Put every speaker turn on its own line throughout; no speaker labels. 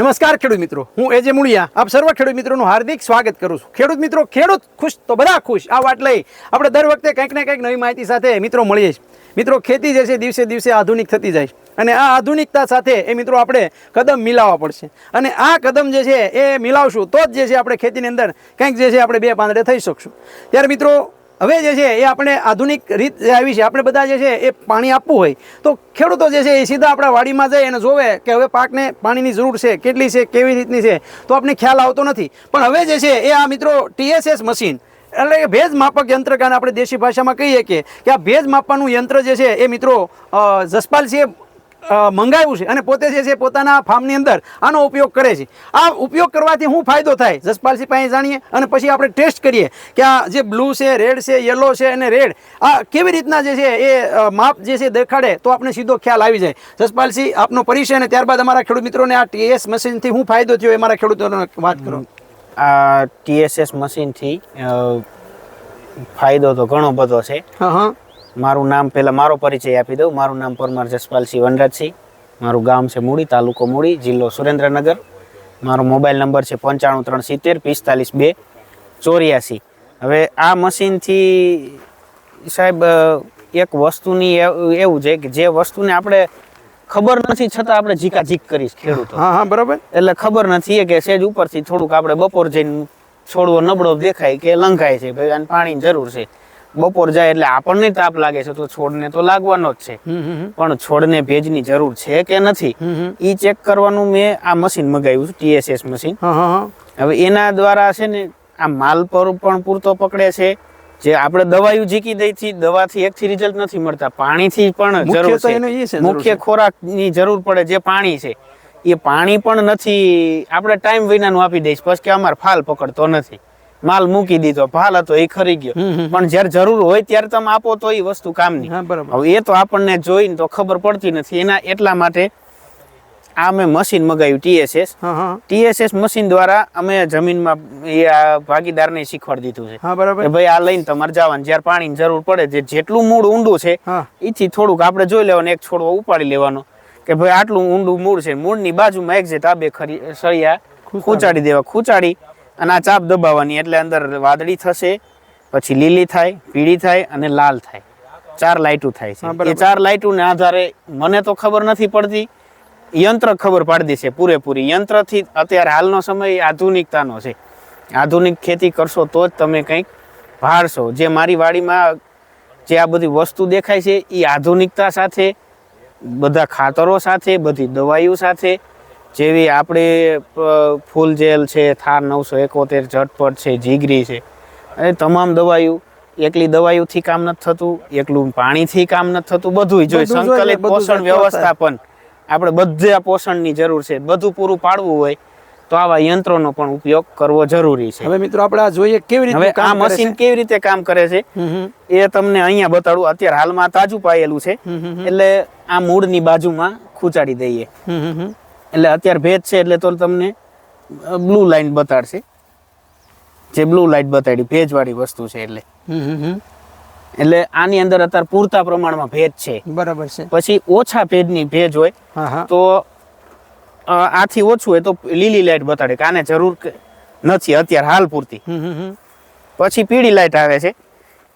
નમસ્કાર ખેડૂત મિત્રો, હું એજે મુળિયા આપ સર્વ ખેડૂત મિત્રોનું હાર્દિક સ્વાગત કરું છું. ખેડૂત મિત્રો, ખેડૂત ખુશ તો બધા ખુશ, આ વાત લઈ આપણે દર વખતે કંઈક ને કંઈક નવી માહિતી સાથે મિત્રો મળીએ છીએ. મિત્રો, ખેતી જે છે દિવસે દિવસે આધુનિક થતી જાય અને આ આધુનિકતા સાથે એ મિત્રો આપણે કદમ મિલાવવા પડશે અને આ કદમ જે છે એ મિલાવશું તો જ જે છે આપણે ખેતીની અંદર કંઈક જે છે આપણે બે પાંદડે થઈ શકશું. ત્યારે મિત્રો હવે જે છે એ આપણે આધુનિક રીત જે આવી છે, આપણે બધા જે છે એ પાણી આપવું હોય તો ખેડૂતો જે છે એ સીધા આપણા વાડીમાં જાય અને જોવે કે હવે પાકને પાણીની જરૂર છે, કેટલી છે, કેવી રીતની છે, તો આપણે ખ્યાલ આવતો નથી. પણ હવે જે છે એ આ મિત્રો TSS મશીન એટલે કે ભેજ માપક યંત્ર, કારણ આપણે દેશી ભાષામાં કહીએ કે આ ભેજ માપવાનું યંત્ર જે છે એ મિત્રો જસપાલસિંહે મંગાવ્યું છે અને પોતે જે છે પોતાના ફાર્મની અંદર આનો ઉપયોગ કરે છે. આ ઉપયોગ કરવાથી શું ફાયદો થાય જસપાલસિંહ પાસે જાણીએ અને પછી આપણે ટેસ્ટ કરીએ કે આ જે બ્લુ છે, રેડ છે, યલો છે અને રેડ આ કેવી રીતના જે છે એ માપ જે છે દેખાડે તો આપણે સીધો ખ્યાલ આવી જાય. જસપાલસિંહ, આપનો પરિચય અને ત્યારબાદ અમારા ખેડૂત મિત્રોને આ TSS મશીનથી શું ફાયદો થયો એ મારા ખેડૂતોને વાત કરો.
આ TSS મશીનથી ફાયદો તો ઘણો બધો છે. મારું નામ પહેલા મારો પરિચય આપી દઉં. મારું નામ પરમાર જસપાલસિંહ વનરાજસિંહ, મારું ગામ છે મૂડી, તાલુકો મૂડી, જિલ્લો સુરેન્દ્રનગર. મારો મોબાઈલ નંબર છે 9537455284. હવે આ મશીનથી સાહેબ એક વસ્તુની એવું છે કે જે વસ્તુને આપણે ખબર નથી છતાં આપણે ઝીકાઝીક કરીશ ખેડૂતો.
હા, બરાબર.
એટલે ખબર નથી કે સેજ ઉપરથી થોડુંક આપણે બપોર જઈને છોડવો નબળો દેખાય કે લંઘાય છે, ભાઈ આને પાણીની જરૂર છે. બપોર જાય એટલે આપણને તાપ લાગે છે તો છોડને તો લાગવાનો જ છે, પણ છોડને ભેજની જરૂર છે કે નથી ઈ ચેક કરવાનું મેં આ મશીન મગાવ્યું છે, TSS મશીન. હવે એના દ્વારા છે ને આ માલ પર પણ પૂરતો પકડે છે. જે આપણે દવાયું ઝીકી દઈ થી દવાથી એકથી રિઝલ્ટ નથી મળતા, પાણીથી પણ જરૂર છે. મુખ્ય ખોરાકની જરૂર પડે જે પાણી છે એ પાણી પણ નથી. આપણે ટાઈમ વિનાનું આપી દઈશ પછી કે અમારે ફાલ પકડતો નથી, માલ મૂકી દીધો, ભાલ હતો એ ખરી ગયો. પણ જયારે જરૂર હોય ત્યારે તમે આપો તો એ વસ્તુ કામની. હવે એ તો આપણને જોઈને તો ખબર પડતી નથી. એના એટલા માટે આ મેં મશીન મગાવ્યું TSS મશીન દ્વારા અમે જમીનમાં ભાગીદારને શીખવાડી દીધું છે કે ભાઈ આ લઈને તમારે જવાનું, જયારે પાણીની જરૂર પડે જેટલું મૂળ ઊંડું છે એથી થોડુંક આપણે જોઈ લેવાનું, એક છોડવો ઉપાડી લેવાનો કે ભાઈ આટલું ઊંડું મૂળ છે. મૂળની બાજુમાં એક્ઝેક્ટ આ બે સળિયા ખૂંચાડી દેવા, ખૂંચાડી અને આ ચાપ દબાવવાની એટલે અંદર વાદળી થશે, પછી લીલી થાય, પીળી થાય અને લાલ થાય. 4 લાઇટો થાય છે. એ 4 લાઇટોને આધારે મને તો ખબર નથી પડતી, યંત્ર ખબર પાડી દેશે પૂરેપૂરી. યંત્રથી અત્યારે હાલનો સમય આધુનિકતાનો છે. આધુનિક ખેતી કરશો તો જ તમે કંઈક ભાળશો. જે મારી વાડીમાં જે આ બધી વસ્તુ દેખાય છે એ આધુનિકતા સાથે, બધા ખાતરો સાથે, બધી દવાઈઓ સાથે, જેવી આપણે ફૂલ જેલ છે, થાર 971, ઝટપટ છે, જીગરી છે, અને તમામ દવાઈઓ. એકલી દવાઈઓથી કામ નથી થતું, એકલું પાણીથી કામ નથી થતું, બધું જોઈએ. સંકલિત પોષણ વ્યવસ્થાપન, આપણે બધા પોષણની જરૂર છે, બધું પૂરું પાડવું હોય તો આવા યંત્રોનો પણ ઉપયોગ કરવો જરૂરી છે.
હવે મિત્રો આપણે આ જોઈએ કેવી રીતે
હવે આ મશીન કેવી રીતે કામ કરે છે એ તમને અહીંયા બતાડું. અત્યારે હાલમાં તાજું પાયેલું છે એટલે આ મૂળની બાજુમાં ખૂંચાડી દઈએ એટલે અત્યારે ભેજ છે એટલે તો તમને બ્લુ લાઈન બતાડશે. જે બ્લુ લાઈટ બતાડી ભેજવાળી વસ્તુ છે એટલે આની અંદર અત્યારે પૂરતા પ્રમાણમાં ભેજ છે.
બરાબર છે.
પછી ઓછા ભેજ હોય તો આથી ઓછું હોય તો લીલી લાઈટ બતાડે કે આને જરૂર નથી અત્યારે હાલ પૂરતી. પછી પીળી લાઈટ આવે છે.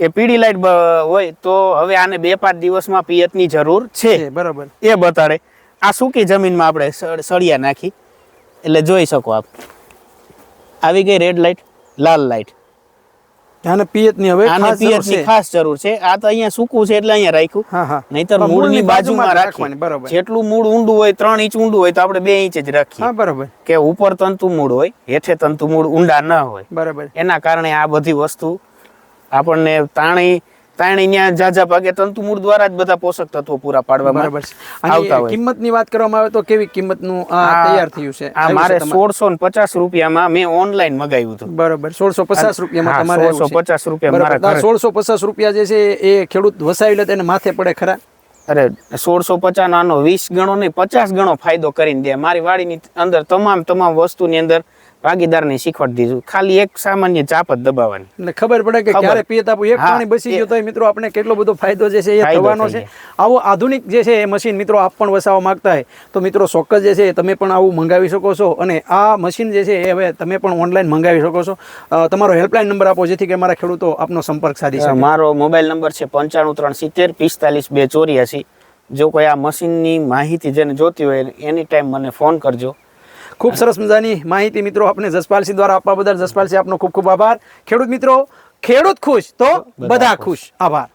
એ પીળી લાઈટ હોય તો હવે આને 2-5 દિવસમાં પિયતની જરૂર છે.
બરાબર, એ
બતાડે. આ સૂકી જમીનમાં આપણે સળિયા નાખી એટલે જોઈ શકો આપ આવી ગઈ રેડ લાઈટ, લાલ લાઈટ.
આને પિયતની હવે
ખાસ જરૂર છે. આ તો અહીંયા સૂકું છે એટલે અહીંયા રાખ્યું, નહીતર મૂળની બાજુમાં રાખવાની. બરાબર. જેટલું મૂળ ઊંડું હોય 3 ઇંચ ઊંડું હોય તો આપણે 2 ઇંચ જ રાખીએ. બરાબર. કે ઉપર તંતુ મૂળ હોય, હેઠે તંતુ મૂળ ઊંડા ન હોય. બરાબર. એના કારણે આ બધી વસ્તુ આપણને તાણી ત્યાં જાજા ભાગે તંતુ મૂળ દ્વારા જ બધા પોષક તત્વો પૂરા પાડવામાં આવતા હોય.
કિંમતની વાત કરવામાં આવે તો કેવી કિંમતનું તૈયાર થયું છે?
આ મારે 1650 રૂપિયામાં મેં ઓનલાઈન મગાવ્યું હતું.
બરાબર, 1650 રૂપિયામાં તમારે
1650 રૂપિયા.
1650 રૂપિયા જે છે એ ખેડૂત વસાવી લે તેને માથે પડે ખરા?
અરે 1650 નો 20 ગણો નહીં 50 ગણો ફાયદો કરીને દે. મારી વાડીની અંદર તમામ વસ્તુની અંદર ભાગીદારને શીખવાડી દીધું, ખાલી એક સામાન્ય ચાપ જ દબાવવાની.
એટલે ખબર પડે કે ક્યારે પિયત આપવું, એક
હા,
પાણી બસી ગયો તો મિત્રો આપણે કેટલો બધો ફાયદો જે છે એ
ફાયદો
થવાનો
થઈ
છે. આવો આધુનિક જે છે એ મશીન મિત્રો આપ પણ વસાવવા માંગતા હોય તો મિત્રો ચોક્કસ જે છે તમે પણ આવું મંગાવી શકો છો. અને આ મશીન જે છે એ હવે તમે પણ ઓનલાઈન મંગાવી શકો છો. તમારો હેલ્પલાઇન નંબર આપો જેથી કે અમારા ખેડૂતો આપનો સંપર્ક સાધી શકે.
મારો મોબાઈલ નંબર છે 9537045284. જો કોઈ આ મશીનની માહિતી જેને જોતી હોય એની ટાઈમ મને ફોન કરજો.
ખૂબ સરસ મજાની માહિતી મિત્રો આપણે જસપાલસિંહ દ્વારા આપવા બદલ જસપાલસિંહ આપનો ખૂબ ખૂબ આભાર. ખેડૂત મિત્રો, ખેડૂત ખુશ તો બધા ખુશ. આભાર.